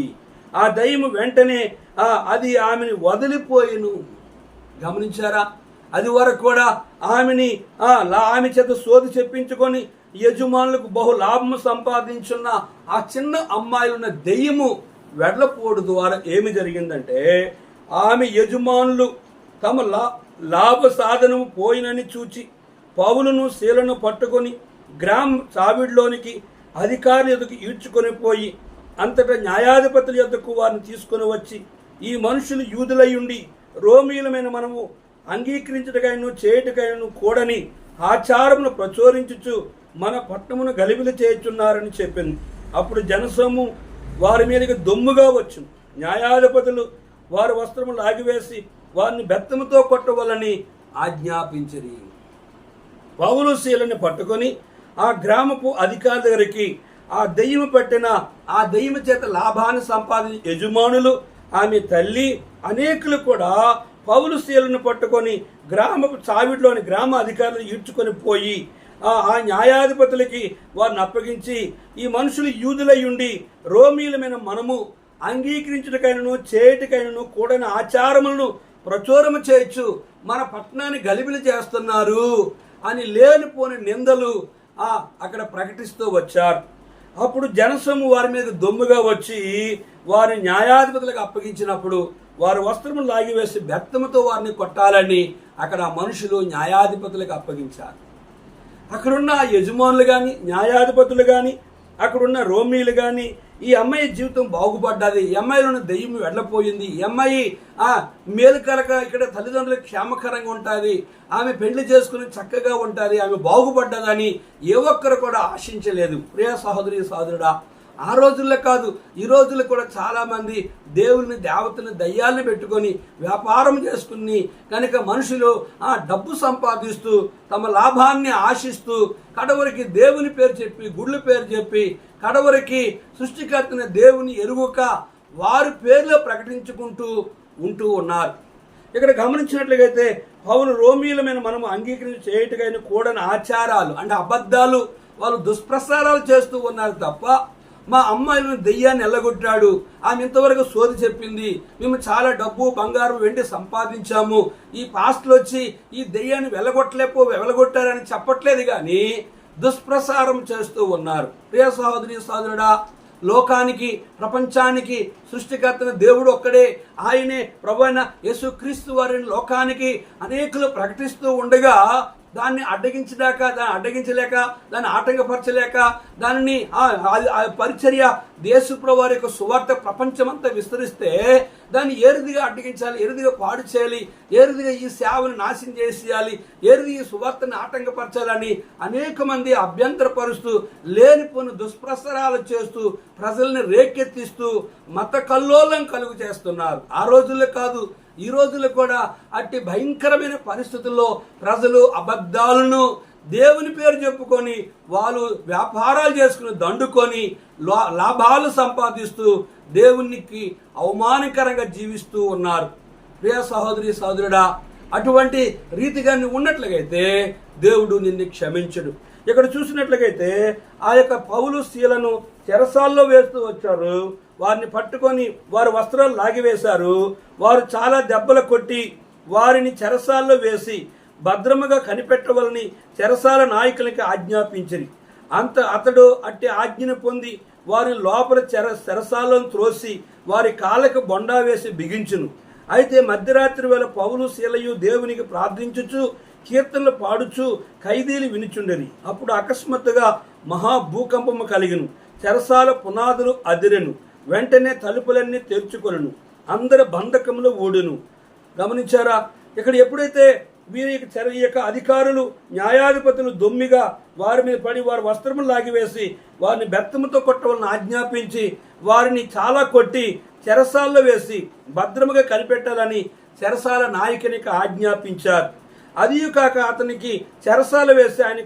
ఆ దయ్యము వెంటనే అది ఆమెను వదిలిపోయిను. గమనించారా? అది వరకు కూడా ఆమె చేత సోది చెప్పించుకొని యజమానులకు బహు లాభము సంపాదించున్న ఆ చిన్న అమ్మాయిలున్న దెయ్యము వెడలపోడు ద్వారా ఏమి జరిగిందంటే, ఆమె యజమానులు తమ లాభ సాధనము పోయినని చూచి పౌలును, శీలను పట్టుకొని గ్రామ చావిడిలోనికి అధికారుల ఎదుకు ఈడ్చుకొని పోయి అంతటా న్యాయాధిపతుల యొద్దకు వారిని తీసుకొని వచ్చి, ఈ మనుషులు యూదులై ఉండి రోమీయులమైన మనము అంగీకరించటకైనా చేయుటకైనా కూడని ఆచారమును ప్రచురించుచు మన పట్టణమును గలిబిలి చేయుచున్నారని చెప్పాను. అప్పుడు జనసము వారి మీదకి దొమ్ముగా వచ్చును. న్యాయాధిపతులు వారి వస్త్రము లాగివేసి వారిని బెత్తముతో కొట్టవలని ఆజ్ఞాపించిరి. పౌలు శీలని పట్టుకొని ఆ గ్రామపు అధికారి దగ్గరికి ఆ దెయ్యము పట్టిన ఆ దెయ్యము చేత లాభాన్ని సంపాదించిన యజమానులు, ఆమె తల్లి అనేకులు కూడా పౌలు శీలను పట్టుకొని గ్రామపు చావిడిలోని గ్రామ అధికారులు ఈడ్చుకొని పోయి ఆ న్యాయాధిపతులకి వారిని అప్పగించి, ఈ మనుషులు యూదులై ఉండి రోమీలమైన మనము అంగీకరించుటకైనను చేయటికైనను కూడని ఆచారములను ప్రచురము చేయొచ్చు, మన పట్టణాన్ని గలిబిలి చేస్తున్నారు అని లేనిపోని నిందలు అక్కడ ప్రకటిస్తూ వచ్చారు. అప్పుడు జనసము వారి మీద దొమ్ముగా వచ్చి వారి న్యాయాధిపతులకు అప్పగించినప్పుడు వారు వస్త్రము లాగివేసి బెత్తముతో వారిని కొట్టాలని అక్కడ మనుషులు న్యాయాధిపతులకు అప్పగించారు. అక్కడున్న యజమానులు కానీ, న్యాయాధిపతులు కానీ, అక్కడున్న రోమీలు కానీ, ఈ అమ్మాయి జీవితం బాగుపడ్డది, ఈ అమ్మాయిలోని దెయ్యం వెళ్ళపోయింది, ఈ అమ్మాయి మేలుకరక ఇక్కడ తల్లిదండ్రులకు క్షేమకరంగా ఉంటుంది, ఆమె పెళ్లి చేసుకుని చక్కగా ఉంటుంది, ఆమె బాగుపడ్డదని ఏ ఒక్కరు కూడా ఆశించలేదు. ప్రియ సహోదరి సహోదరుడా, ఆ రోజుల్లో కాదు, ఈ రోజుల్లో కూడా చాలామంది దేవుని దేవతని దయ్యాల్ని పెట్టుకొని వ్యాపారం చేసుకుని కనుక మనుషులు డబ్బు సంపాదిస్తూ తమ లాభాన్ని ఆశిస్తూ కడవరికి దేవుని పేరు చెప్పి, గుళ్ళ పేరు చెప్పి, కడవరికి సృష్టికర్తని దేవుని ఎరుగక వారి పేర్లో ప్రకటించుకుంటూ ఉంటూ ఉన్నారు. ఇక్కడ గమనించినట్లయితే పౌలు రోమీలమైన మనము అంగీకరించి చేయటకైనా కూడని ఆచారాలు అంటే అబద్ధాలు, వాళ్ళు దుష్ప్రసారాలు చేస్తూ ఉన్నారు తప్ప, మా అమ్మాయిలను దెయ్యాన్ని ఎల్లగొట్టాడు, ఆమె ఇంతవరకు సోది చెప్పింది, మేము చాలా డబ్బు బంగారం వెండి సంపాదించాము, ఈ పాస్టులు వచ్చి ఈ దెయ్యాన్ని వెళ్ళగొట్టారని చెప్పట్లేదు, కానీ దుష్ప్రసారం చేస్తూ ఉన్నారు. ప్రియ సహోదరి సహోదరుడా, లోకానికి ప్రపంచానికి సృష్టికర్తన దేవుడు ఒక్కడే, ఆయనే ప్రభువైన యేసుక్రీస్తు వారిని లోకానికి అనేకులు ప్రకటిస్తూ ఉండగా దాన్ని అడ్డగించలేక దాన్ని ఆటంకపరచలేక దానిని పరిచర్య దేశప్రభు వారి యొక్క సువార్త ప్రపంచమంతా విస్తరిస్తే దాన్ని ఏ రీతిగా అడ్డగించాలి, ఏ రీతిగా పాడు చేయాలి, ఏ రీతిగా ఈ సేవను నాశనం చేసేయాలి, ఏ రీతిగా ఈ సువార్తను ఆటంకపరచాలని అనేక మంది అభ్యంతరపరుస్తూ లేనిపోని దుష్ప్రసరాలు చేస్తూ ప్రజల్ని రేకెత్తిస్తూ మత కల్లోలం కలుగు చేస్తున్నారు. ఆ రోజుల్లో కాదు, ఈ రోజుల్లో కూడా అట్టి భయంకరమైన పరిస్థితుల్లో ప్రజలు అబద్ధాలను దేవుని పేరు చెప్పుకొని వాళ్ళు వ్యాపారాలు చేసుకుని దండుకొని లాభాలు సంపాదిస్తూ దేవునికి అవమానకరంగా జీవిస్తూ ఉన్నారు. ప్రియ సహోదరి సహోదరుడా, అటువంటి రీతిగా నువ్వు ఉన్నట్లయితే దేవుడు నిన్ను క్షమించడు. ఇక్కడ చూసినట్లయితే ఆ యొక్క పౌలు శీలను చెరసాల్లో వేస్తూ వచ్చారు. వారిని పట్టుకొని వారి వస్త్రాలు లాగివేశారు. వారు చాలా దెబ్బలు కొట్టి వారిని చెరసాల్లో వేసి భద్రముగా కనిపెట్టవలని చెరసాల నాయకులకి ఆజ్ఞాపించిరి. అతడు అట్టి ఆజ్ఞను పొంది వారి లోపల చెరసాలను త్రోసి వారి కాళ్ళకు బొండా వేసి బిగించును. అయితే మధ్యరాత్రి వేళ పౌలు శీలయు దేవునికి ప్రార్థించుచు కీర్తనలు పాడుచు ఖైదీలు వినుచుండెరి. అప్పుడు అకస్మాత్తుగా మహాభూకంపము కలిగిను, చెరసాల పునాదులు అదిరెను, వెంటనే తలుపులన్నీ తెరుచుకొనును, అందరి బంధకములు ఊడును. గమనించారా? ఇక్కడ ఎప్పుడైతే వీరి యొక్క అధికారులు న్యాయాధిపతులు దొమ్మిగా వారి మీద పడి వారి వస్త్రములు లాగివేసి వారిని బెత్తముతో కొట్టవాలని ఆజ్ఞాపించి వారిని చాలా కొట్టి చెరసాల్లో వేసి భద్రముగా కనిపెట్టాలని చెరసాల నాయకునికి ఆజ్ఞాపించారు. అది కాక అతనికి చెరసాల వేసి ఆయన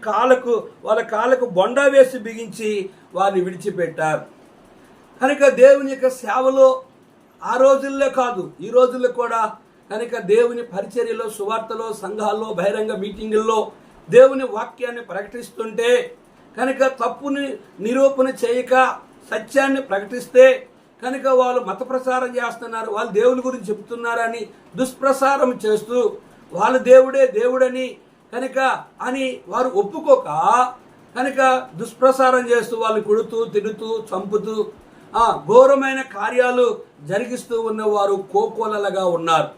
వాళ్ళ కాళ్ళకు బొండా వేసి బిగించి వారిని విడిచిపెట్టారు. కనుక దేవుని యొక్క సేవలో ఆ రోజుల్లో కాదు, ఈ రోజుల్లో కూడా కనుక దేవుని పరిచర్యలో, సువార్తలో, సంఘాల్లో, బహిరంగ మీటింగుల్లో దేవుని వాక్యాన్ని ప్రకటిస్తుంటే కనుక తప్పుని నిరూపణ చేయక సత్యాన్ని ప్రకటిస్తే కనుక వాళ్ళు మత ప్రసారం చేస్తున్నారు, వాళ్ళు దేవుని గురించి చెప్తున్నారని దుష్ప్రసారం చేస్తూ వాళ్ళు దేవుడని కనుక అని వారు ఒప్పుకోక కనుక దుష్ప్రసారం చేస్తూ వాళ్ళు కొడుతూ తిడుతూ చంపుతూ ఘోరమైన కార్యాలు జరిగిస్తూ ఉన్నవారు కోకోలలుగా ఉన్నారు.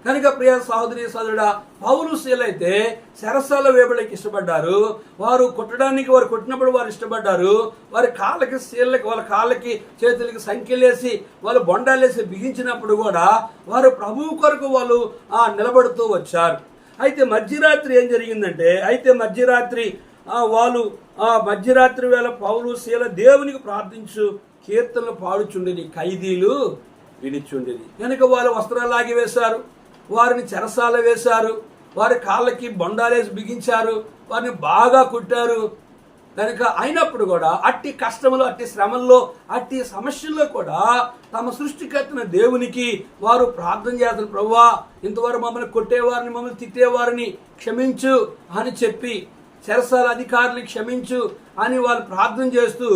కనుక ప్రియ సహోదరి సహోదరుడా, పౌలు శీలైతే చెరసాల వేబడికి ఇష్టపడ్డారు. వారు కొట్టినప్పుడు వారు ఇష్టపడ్డారు. వారి కాళ్ళకి శీలకి, వాళ్ళ కాళ్ళకి చేతులకి సంఖ్యలేసి వాళ్ళు బొండాలేసి బిగించినప్పుడు కూడా వారు ప్రభువు కొరకు వాళ్ళు నిలబడుతూ వచ్చారు. అయితే మధ్యరాత్రి ఏం జరిగిందంటే, మధ్యరాత్రి వేళ పౌలు శీల దేవునికి ప్రార్థించు కీర్తనలు పాడుచుండేది, ఖైదీలు వినిచుండేది. కనుక వాళ్ళు వస్త్రాలు లాగి వేశారు, వారిని చెరసాల వేశారు. వారి కాళ్ళకి బొండాలేసి బిగించారు, వారిని బాగా కుట్టారు. కనుక అయినప్పుడు కూడా అట్టి కష్టములు, అట్టి శ్రమల్లో, అట్టి సమస్యల్లో కూడా తమ సృష్టికర్తన దేవునికి వారు ప్రార్థన చేస్తారు. ప్రభువా, ఇంతవరకు మమ్మల్ని కొట్టేవారిని, మమ్మల్ని తిట్టేవారిని క్షమించు అని చెప్పి, చెరసాల అధికారులు క్షమించు అని వాళ్ళు ప్రార్థన చేస్తూ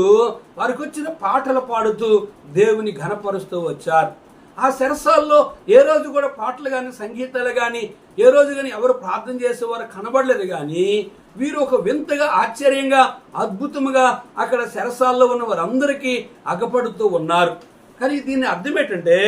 వారికి వచ్చిన పాటలు పాడుతూ దేవుని ఘనపరుస్తూ వచ్చారు. ఆ చెరసాల్లో ఏ రోజు కూడా పాటలు కానీ, సంగీతాలు కానీ, ఏ రోజు కానీ ఎవరు ప్రార్థన చేసేవారు కనబడలేదు. కానీ వీరు ఒక వింతగా, ఆశ్చర్యంగా, అద్భుతముగా అక్కడ చెరసాల్లో ఉన్న వారందరికీ అగపడుతూ ఉన్నారు. కానీ దీని అర్థం ఏంటంటే,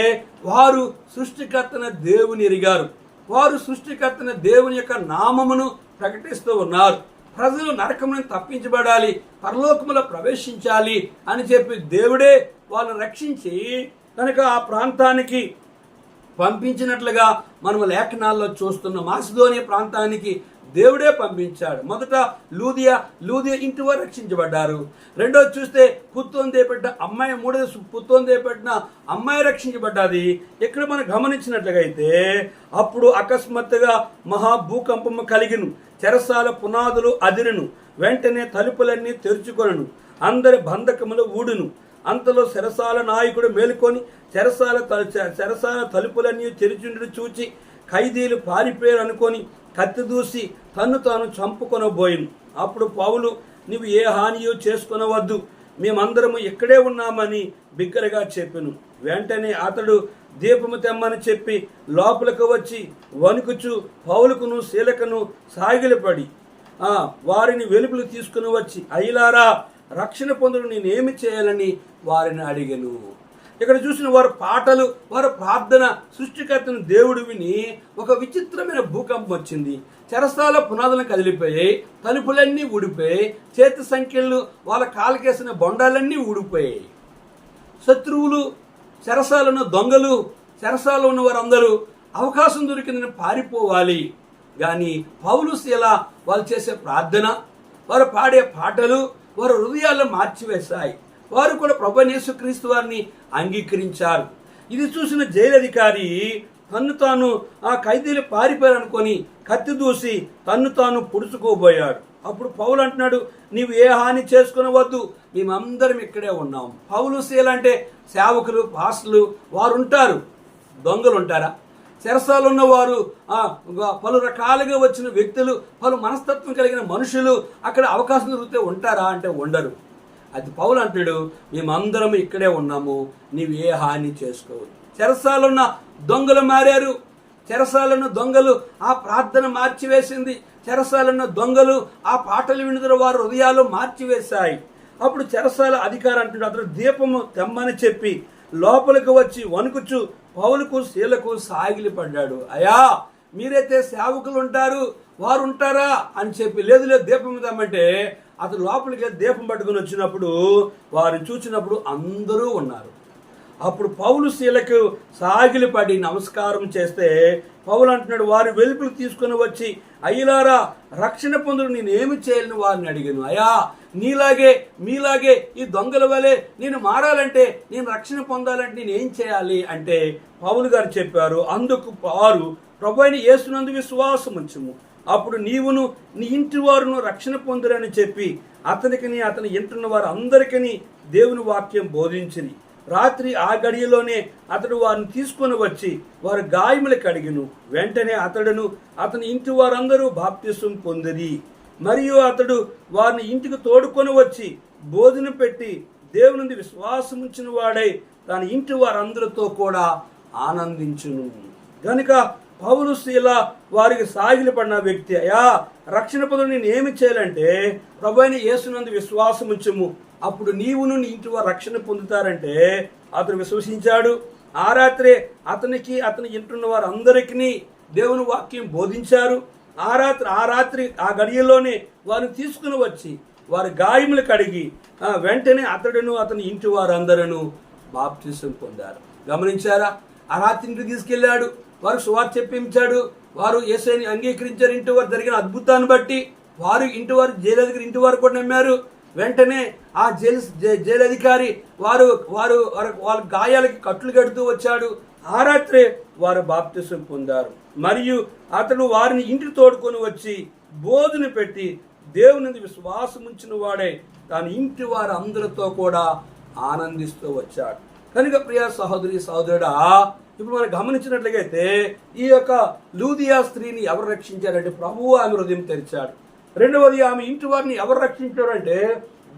వారు సృష్టికర్తన దేవుని ఎరిగారు, వారు సృష్టికర్తన దేవుని యొక్క నామమును ప్రకటిస్తూ ఉన్నారు. ప్రజలు నరకమును తప్పించబడాలి, పరలోకములో ప్రవేశించాలి అని చెప్పి దేవుడే వాళ్ళని రక్షించి కనుక ఆ ప్రాంతానికి పంపించినట్లుగా మనం లేఖనాల్లో చూస్తున్నాం. మాసిదోనియా ప్రాంతానికి దేవుడే పంపించాడు. మొదట లూదియా ఇంటి వారు రక్షించబడ్డారు. రెండోది చూస్తే పుత్తోందేపెట్టిన అమ్మాయి, మూడోది పుత్తోందేపెట్టిన అమ్మాయి రక్షించబడ్డది. ఇక్కడ మనం గమనించినట్లుగా అయితే అప్పుడు అకస్మాత్తుగా మహాభూకంపము కలిగిను, చెరసాల పునాదులు అదిరును, వెంటనే తలుపులన్నీ తెరుచుకొనును, అందరి బంధకములు ఊడును. అంతలో చెరసాల నాయకుడు మేలుకొని చెరసాల తలుపులన్నీ తెరిచుండు చూచి ఖైదీలు పారిపోయారు అనుకొని కత్తి దూసి తన్ను తాను చంపుకొనబోయిను. అప్పుడు పౌలు, నీవు ఏ హానియో చేసుకొనవద్దు, మేమందరము ఇక్కడే ఉన్నామని బిగ్గరగా చెప్పెను. వెంటనే అతడు దీపము తెమ్మని చెప్పి లోపలికి వచ్చి వణుకుచు పౌలుకును శీలకును సాగిలపడి వారిని వెలుపులు తీసుకుని వచ్చి, అయ్యలారా, రక్షణ పొందుడు నేనేమి చేయాలని వారిని అడిగెను. ఇక్కడ చూసిన వారు పాటలు, వారు ప్రార్థన, సృష్టికర్తను దేవుడు విని ఒక విచిత్రమైన భూకంపం వచ్చింది. చెరసాల పునాదులను కదిలిపోయాయి, తలుపులన్నీ ఊడిపోయాయి, చేతి సంఖ్యలు, వాళ్ళ కాలకేసిన బొండాలన్నీ ఊడిపోయాయి. శత్రువులు, చెరసాలను దొంగలు, చెరసాలలో ఉన్న వారందరూ అవకాశం దొరికిందని పారిపోవాలి. కానీ పౌలు శీల వాళ్ళు చేసే ప్రార్థన, వారు పాడే పాటలు వారు హృదయాల్లో మార్చివేశాయి. వారు కూడా ప్రభువైన యేసుక్రీస్తు వారిని అంగీకరించారు. ఇది చూసిన జైలు అధికారి తన్ను తాను ఆ ఖైదీలు పారిపోయారనుకొని కత్తి దూసి తన్ను తాను పుడుచుకోబోయాడు. అప్పుడు పౌలు అంటున్నాడు, నీవు ఏ హాని చేసుకునవద్దు, మేమందరం ఇక్కడే ఉన్నాం. పౌలు శీల అంటే సేవకులు, పాస్టర్లు వారు ఉంటారు. దొంగలు ఉంటారా? చెరసాలు ఉన్నవారు, పలు రకాలుగా వచ్చిన వ్యక్తులు, పలు మనస్తత్వం కలిగిన మనుషులు అక్కడ అవకాశం దొరికితే ఉంటారా అంటే ఉండరు. అది పౌలు అంటాడు, మేమందరం ఇక్కడే ఉన్నాము, నీవు ఏ హాని చేసుకోవద్దు. చెరసాలున్న దొంగలు మారారు. చెరసాలను దొంగలు ఆ ప్రార్థన మార్చివేసింది. చెరసాలున్న దొంగలు ఆ పాటలు వినుదల వారు హృదయాలు మార్చివేశాయి. అప్పుడు చెరసాల అధికారి అంటాడు, అతడు దీపము తెమ్మని చెప్పి లోపలికి వచ్చి వణుకుచు పౌలుకు శీలకు సాగిలిపడ్డాడు. అయ్యా, మీరైతే సేవకులు ఉంటారు, వారు ఉంటారా అని చెప్పి, లేదు దీపం తెమ్మంటే అతను లోపలికి దీపం పట్టుకుని వచ్చినప్పుడు వారిని చూసినప్పుడు అందరూ ఉన్నారు. అప్పుడు పౌలు శీలకు సాగిలిపడి నమస్కారం చేస్తే పౌలు అంటున్నాడు, వారు వెలుపులు తీసుకుని వచ్చి, అయ్యలారా, రక్షణ పొందుడు నేనేమి చేయాలని వారిని అడిగాను. అయ్యా, మీలాగే ఈ దొంగల వలె నేను మారాలంటే, నేను రక్షణ పొందాలంటే నేను ఏం చేయాలి అంటే పౌలు గారు చెప్పారు, అందుకు వారు, ప్రభువైన యేసునందు విశ్వాసం ఉంచుము, అప్పుడు నీవును నీ ఇంటి వారును రక్షణ పొందురని చెప్పి అతనికిని అతని ఇంటున్న వారు అందరికీ దేవుని వాక్యం బోధించింది. రాత్రి ఆ గడియలోనే అతడు వారిని తీసుకొని వచ్చి వారి గాయములు కడిగిను. వెంటనే అతడును అతని ఇంటి వారందరూ బాప్తిసం పొందిరి. మరియు అతడు వారిని ఇంటికి తోడుకొని వచ్చి భోజనం పెట్టి దేవుని విశ్వాసం ఉంచిన వాడై తన ఇంటి వారందరితో కూడా ఆనందించును. గనుక పౌలు శీల వారికి సాగిలపడిన వ్యక్తి, అయ్యా, రక్షణ పొందుడు నేను ఏమి చేయాలంటే ప్రభువైన యేసునందు విశ్వాసం ఉంచుము, అప్పుడు నీవును నీ ఇంటి వారు రక్షణ పొందుతారంటే అతను విశ్వసించాడు. ఆ రాత్రే అతనికి అతని ఇంటున్న వారు అందరికీ దేవుని వాక్యం బోధించారు. ఆ రాత్రి ఆ గడియలోనే వారిని తీసుకుని వచ్చి వారి గాయములు కడిగి వెంటనే అతడును అతని ఇంటి వారందరూ బాప్తిసం పొందారు. గమనించారా? ఆ రాత్రి ఇంటికి తీసుకెళ్లాడు, వారు సువార్త చెప్పించాడు, వారు యేసుని అంగీకరించారు. ఇంటి వారు జరిగిన అద్భుతాన్ని బట్టి వారు జైలు దగ్గర ఇంటి వారు కూడా నమ్మారు. వెంటనే ఆ జైలు అధికారి వాళ్ళ గాయాలకి కట్లు కడుతూ వచ్చాడు. ఆ రాత్రే వారు బాప్తిసం పొందారు. మరియు అతడు వారిని ఇంటికి తోడుకొని వచ్చి బోధన పెట్టి దేవుని విశ్వాసం ఉంచిన వాడే తన ఇంటి వారు అందరితో కూడా ఆనందిస్తూ వచ్చాడు. కనుక ప్రియ సహోదరి సహోదరుడా, ఇప్పుడు మనం గమనించినట్లయితే ఈ యొక్క లూదియా స్త్రీని ఎవరు రక్షించారంటే ప్రభువు ఆమె హృదయం తెరిచాడు. రెండవది, ఆమె ఇంటి వారిని ఎవరు రక్షించారంటే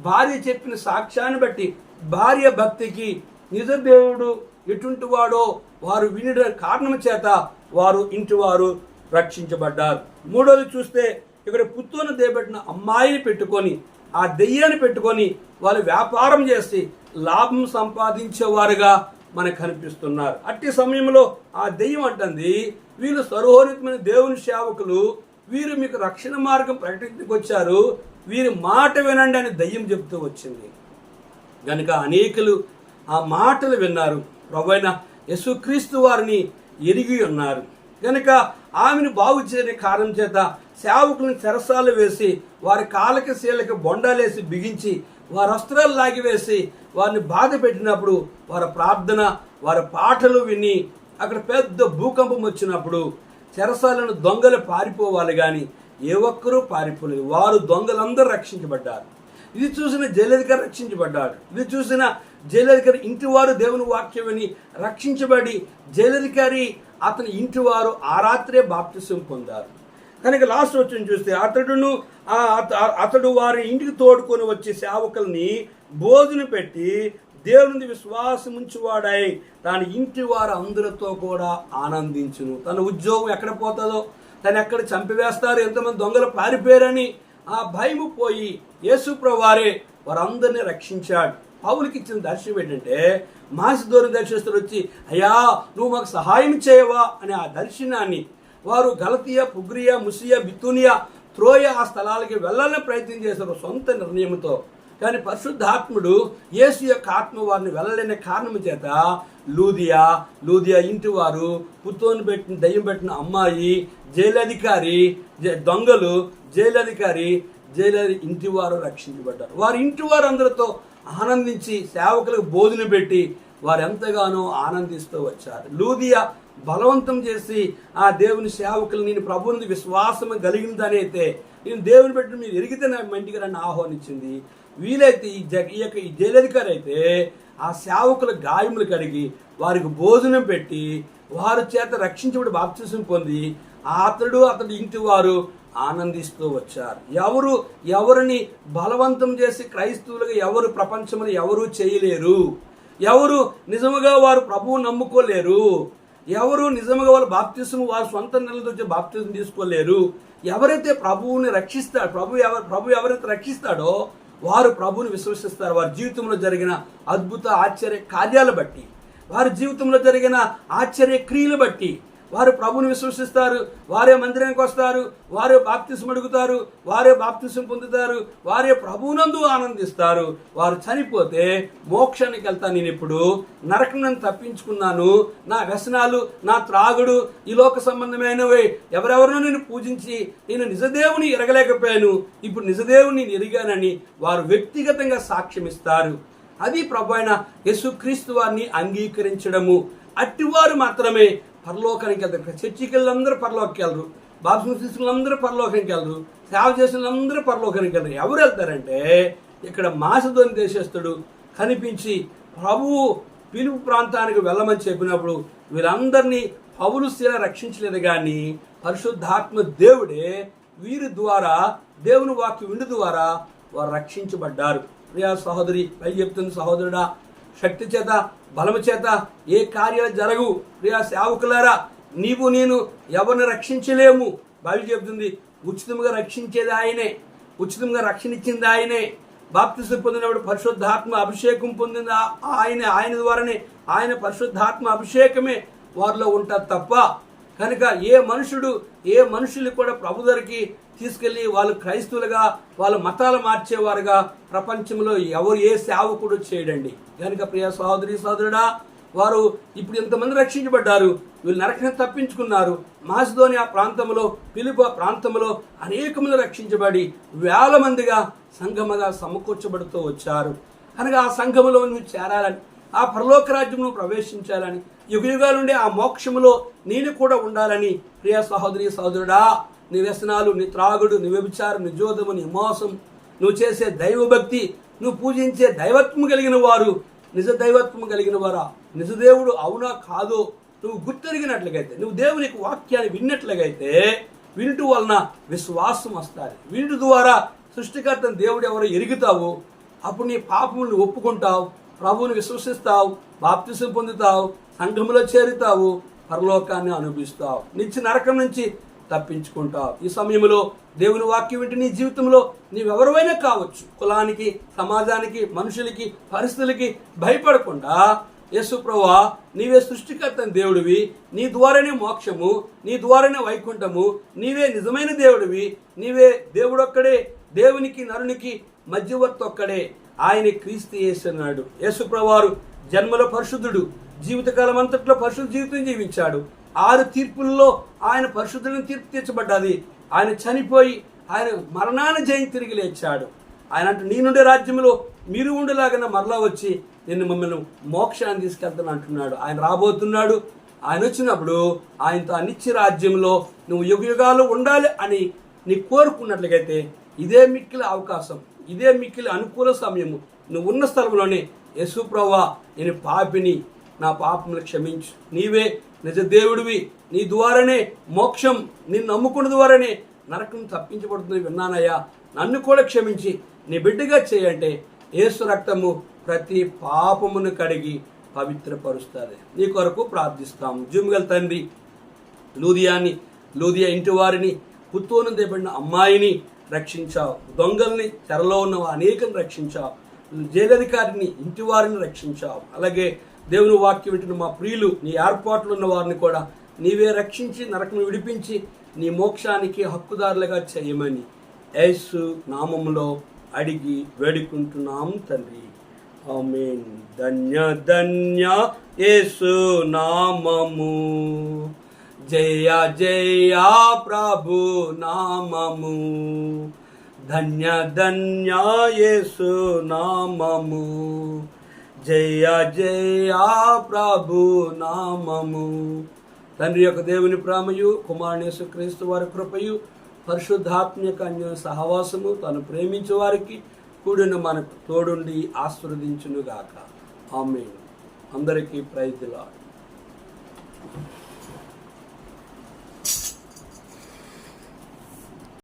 భార్య చెప్పిన సాక్ష్యాన్ని బట్టి, భార్య భక్తికి నిజ దేవుడు ఎటువంటి వాడో వారు వినడం కారణం చేత వారు ఇంటి వారు రక్షించబడ్డారు. మూడోది చూస్తే ఇక్కడ పుత్తూన దేబెట్టిన అమ్మాయిని పెట్టుకొని, ఆ దెయ్యాన్ని పెట్టుకొని వాళ్ళు వ్యాపారం చేసి లాభం సంపాదించేవారుగా మనకు కనిపిస్తున్నారు. అట్టి సమయంలో ఆ దెయ్యం అంటుంది, వీళ్ళు సర్వోన్నతమైన దేవుని సేవకులు, వీరు మీకు రక్షణ మార్గం ప్రకటించుకు వచ్చారు, వీరి మాట వినండి అని దెయ్యం చెబుతూ వచ్చింది. కనుక అనేకులు ఆ మాటలు విన్నారు, ప్రభువైన యేసుక్రీస్తు వారిని ఎరిగి ఉన్నారు. కనుక ఆమెను బాగు చేయని కారణం చేత సేవకులను చెరసాలు వేసి వారి కాళ్ళకి శీలకి బొండాలేసి బిగించి వారి వస్త్రాలు లాగివేసి వారిని బాధ పెట్టినప్పుడు వారి ప్రార్థన, వారి పాటలు విని అక్కడ పెద్ద భూకంపం వచ్చినప్పుడు చెరసాలను దొంగలు పారిపోవాలి కానీ ఏ ఒక్కరూ పారిపోలేదు. వారు దొంగలందరూ రక్షించబడ్డారు. ఇది చూసిన జైలధికారి రక్షించబడ్డాడు. ఇది చూసిన జైలధికారి ఇంటి వారు దేవుని వాక్యం విని రక్షించబడి జైలధికారి అతని ఇంటి వారు ఆ రాత్రే బాప్తిసం పొందారు. కనుక లాస్ట్ వచ్చి చూస్తే అతడు వారి ఇంటికి తోడుకొని వచ్చే సేవకుల్ని భోజనం పెట్టి దేవుని విశ్వాసం ఉంచువాడై తన ఇంటి వారు అందరితో కూడా ఆనందించును. తన ఉద్యోగం ఎక్కడ పోతుందో, తను ఎక్కడ చంపివేస్తారు, ఎంతమంది దొంగలు పారిపోయారని ఆ భయము పోయి యేసుప్రభువు వారే వారందరినీ రక్షించాడు. పౌలుకి ఇచ్చిన దర్శనం ఏంటంటే, మాసిదోని దర్శనస్తులు వచ్చి అయ్యా నువ్వు మాకు సహాయం చేయవా అనే ఆ దర్శనాన్ని వారు గలతీయ, పుగ్రియా, ముసియా, బితూనియా, త్రోయ ఆ స్థలాలకి వెళ్ళాలని ప్రయత్నం చేశారు సొంత నిర్ణయంతో. కానీ పరిశుద్ధాత్ముడు యేసు యొక్క ఆత్మ వారిని వెళ్ళలేని కారణం చేత లూదియా ఇంటి వారు, పుత్తోని పెట్టిన దయ్యం పెట్టిన అమ్మాయి, జైలధికారి, దొంగలు, జైలధికారి ఇంటి వారు రక్షించబడ్డారు. వారి ఇంటి వారు అందరితో ఆనందించి సేవకులకు భోజనం పెట్టి వారు ఎంతగానో ఆనందిస్తూ వచ్చారు. లూదియా బలవంతం చేసి ఆ దేవుని సేవకులు నేను ప్రభువుని విశ్వాసం కలిగినదనైతే నేను దేవుని పెట్టి మీరు ఎరిగితే నా ఇంటికి నన్ను ఆహ్వానించింది. వీలైతే ఈ జైలధికారి అయితే ఆ సేవకుల గాయములు కడిగి వారికి భోజనం పెట్టి వారి చేత రక్షించబడి బాప్తిసం పొంది అతడి ఇంటి వారు ఆనందిస్తూ వచ్చారు. ఎవరిని బలవంతం చేసి క్రైస్తవులుగా ఎవరు ప్రపంచంలో ఎవరు చేయలేరు. ఎవరు నిజముగా వారు ప్రభువు నమ్ముకోలేరు. ఎవరు నిజముగా వాళ్ళు బాప్తిసం వారు సొంత నెలతో వచ్చి బాప్తిసం తీసుకోలేరు. ఎవరైతే ప్రభువుని రక్షిస్తాడు, ప్రభు ఎవరైతే రక్షిస్తాడో వారు ప్రభువుని విశ్వసిస్తారు. వారి జీవితంలో జరిగిన అద్భుత ఆశ్చర్య కార్యాలు బట్టి, వారి జీవితంలో జరిగిన ఆశ్చర్య క్రియలు బట్టి వారు ప్రభువుని విశ్వసిస్తారు. వారే మందిరానికి వస్తారు, వారే బాప్తిసం అడుగుతారు, వారే బాప్తిసం పొందుతారు, వారే ప్రభువునందు ఆనందిస్తారు. వారు చనిపోతే మోక్షానికి వెళ్తాను, నేను ఇప్పుడు నరకం నన్ను తప్పించుకున్నాను, నా వ్యసనాలు, నా త్రాగుడు, ఈ లోక సంబంధమైనవి ఎవరెవరినో నేను పూజించి నేను నిజదేవుని ఎరగలేకపోయాను, ఇప్పుడు నిజదేవుని నేను ఎరిగానని వారు వ్యక్తిగతంగా సాక్ష్యం ఇస్తారు. అది ప్రభు అయిన యేసుక్రీస్తు వారిని అంగీకరించడము. అట్టివారు మాత్రమే పరలోకానికి వెళ్తారు. చర్చికి వెళ్ళినందరూ పరలోకి వెళ్ళరు, బాప్తిసం తీసుకున్నందరూ పరలోకానికి వెళ్ళరు, సేవ చేసిన అందరూ పరలోకానికి వెళ్ళరు. ఎవరు వెళ్తారంటే ఇక్కడ మాసిదోని దేశస్థుడు కనిపించి ప్రభువు పిలుపు ప్రాంతానికి వెళ్ళమని చెప్పినప్పుడు వీరందరినీ పౌలు శీల రక్షించలేదు కానీ పరిశుద్ధాత్మ దేవుడే వీరి ద్వారా దేవుని వాక్యం విండు ద్వారా వారు రక్షించబడ్డారు. ప్రియా సహోదరి పై చెప్తుంది, సహోదరుడా, శక్తి చేత బలము చేత ఏ కార్యాలు జరగు. ప్రియా సేవకులారా, నీవు నేను ఎవరిని రక్షించలేము. బైబిల్ చెబుతుంది ఉచితంగా రక్షించేది ఆయనే, ఉచితంగా రక్షణ ఇచ్చింది ఆయనే. బాప్తిసం పొందినప్పుడు పరిశుద్ధాత్మ అభిషేకం పొందింది ఆయన ద్వారానే. ఆయన పరిశుద్ధాత్మ అభిషేకమే వారిలో ఉంటుంది తప్ప. కనుక ఏ మనుషులు కూడా ప్రభు దగ్గరికి తీసుకెళ్లి వాళ్ళు క్రైస్తవులుగా వాళ్ళ మతాలు మార్చేవారుగా ప్రపంచంలో ఏ సేవకుడు చేయడండి. కనుక ప్రియ సహోదరి సహోదరుడా, వారు ఇప్పుడు ఇంతమంది రక్షించబడ్డారు, వీళ్ళు నరకని తప్పించుకున్నారు. మాసిదోని ఆ ప్రాంతంలో, ఫిలిప్పి ప్రాంతంలో అనేక మంది రక్షించబడి వేల మందిగా సంఘముగా సమకూర్చబడుతూ వచ్చారు. కనుక ఆ సంఘములో నువ్వు చేరాలని ఆ పరలోక రాజ్యంలో ప్రవేశించాలని, యుగయుగాల నుండి ఆ మోక్షములో నేను కూడా ఉండాలని. ప్రియ సహోదరి సహోదరుడా, నీ వ్యసనాలు, నీ త్రాగుడు, నీ వ్యభిచారం, నీ జోదము, నీ మోసం, నువ్వు చేసే దైవభక్తి, నువ్వు పూజించే దైవత్వం కలిగిన వారు, నిజ దైవత్వం కలిగిన వారా, నిజ దేవుడు అవునా కాదో నువ్వు గుర్తెరిగినట్లుగైతే, నువ్వు దేవునికి వాక్యాన్ని విన్నట్లుగైతే, వినుట వలన విశ్వాసం వస్తుంది. వినుట ద్వారా సృష్టికర్తను దేవుడు ఎవరో ఎరుగుతావు. అప్పుడు నీ పాపములను ఒప్పుకుంటావు, ప్రభువుని విశ్వసిస్తావు, బాప్తిసం పొందుతావు, సంఘములో చేరుతావు, పరలోకాన్ని అనుభవిస్తావు, నిత్య నరకం నుంచి తప్పించుకుంటావు. ఈ సమయంలో దేవుని వాక్యం వింటే నీ జీవితంలో నీవెవరైనా కావచ్చు, కులానికి, సమాజానికి, మనుషులకి, పరిస్థితులకి భయపడకుండా, యేసు ప్రభువా నీవే సృష్టికర్తని దేవుడివి, నీ ద్వారానే మోక్షము, నీ ద్వారానే వైకుంఠము, నీవే నిజమైన దేవుడివి, నీవే దేవుడొక్కడే, దేవునికి నరునికి మధ్యవర్తి ఒక్కడే, ఆయన క్రీస్తు యేసు అన్నాడు. యేసు ప్రభువారు జన్మలో పరిశుద్ధుడు, జీవితకాలం అంతట్లో పరిశుద్ధ జీవితం జీవించాడు. 6 తీర్పుల్లో ఆయన పరిశుద్ధులను తీర్పు తీర్చబడ్డది. ఆయన చనిపోయి ఆయన మరణాన్ని జయం తిరిగి లేచాడు. ఆయన అంటూ నీ నుండి రాజ్యంలో మీరు ఉండేలాగా మరలా వచ్చి నేను మిమ్మల్ని మోక్షాన్ని తీసుకెళ్తాను అంటున్నాడు. ఆయన రాబోతున్నాడు. ఆయన వచ్చినప్పుడు ఆయనతో నిత్య రాజ్యంలో నువ్వు యుగయుగాలు ఉండాలి అని నీ కోరుకున్నట్లయితే ఇదే మిక్కిలి అవకాశం, ఇదే మిక్కిలి అనుకూల సమయము. నువ్వు ఉన్న స్థలంలోనే యేసు ప్రభువా నేను పాపిని, నా పాపములు క్షమించు, నీవే నిజ దేవుడివి, నీ ద్వారానే మోక్షం, నిన్ను నమ్ముకున్న ద్వారానే నరకం తప్పించబడుతుంది విన్నానయ్యా, నన్ను కూడా క్షమించి నీ బిడ్డగా చేయంటే యేసు రక్తము ప్రతి పాపమును కడిగి పవిత్రపరుస్తుంది. నీ కొరకు ప్రార్థిస్తాము. జీవగల తండ్రి, లూదియా ఇంటి వారిని, పుత్తూను దేబడిన అమ్మాయిని రక్షించావు, దొంగల్ని, చెరలో ఉన్న అనేకని రక్షించావు, జైలధికారిని, ఇంటి వారిని రక్షించావు. అలాగే దేవుని వాక్యం వింటున్న మా ప్రియులు, నీ ఏర్పాట్లు ఉన్న వారిని కూడా నీవే రక్షించి నరకం విడిపించి నీ మోక్షానికి హక్కుదారులుగా చేయమని యేసు నామములో అడిగి వేడుకుంటున్నాం తండ్రి. ఆమేన్. ధన్య ధన్య యేసు నామము, జయ జయ ప్రభు నామము, ధన్య ధన్య యేసు నామము, జయ జయ ప్రభు నామము. తండ్రి యొక్క దేవుని ప్రేమయు, కుమారుని యేసుక్రీస్తు వారి కృపయు, పరిశుద్ధాత్మ యొక్క అన్యోన్య సహవాసము తాను ప్రేమించే వారికి కూడిన మనకు తోడుండి ఆశీర్వదించునుగాక. ఆమేన్. అందరికీ ప్రైజ్ ది లార్డ్.